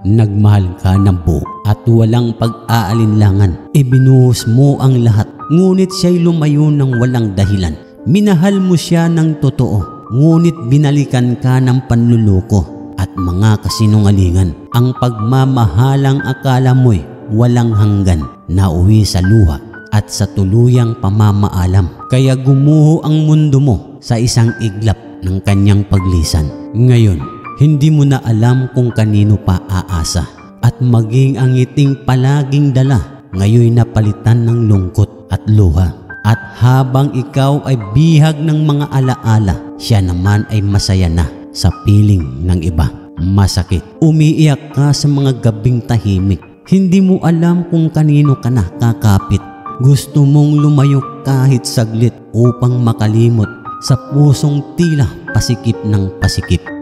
Nagmahal ka ng buo at walang pag-aalinlangan. Ibinuhos mo ang lahat, ngunit siya'y lumayo ng walang dahilan. Minahal mo siya ng totoo, ngunit binalikan ka ng panluloko at mga kasinungalingan. Ang pagmamahalang akala mo'y walang hanggan, nauwi sa luha at sa tuluyang pamamaalam. Kaya gumuho ang mundo mo sa isang iglap ng kanyang paglisan. Ngayon, hindi mo na alam kung kanino pa aasa at maging ang ngiting palaging dala ngayoy napalitan ng lungkot at luha. At habang ikaw ay bihag ng mga alaala, siya naman ay masaya na sa piling ng iba. Masakit, umiiyak ka sa mga gabing tahimik. Hindi mo alam kung kanino ka na kakapit. Gusto mong lumayo kahit saglit upang makalimot sa pusong tila pasikip ng pasikip.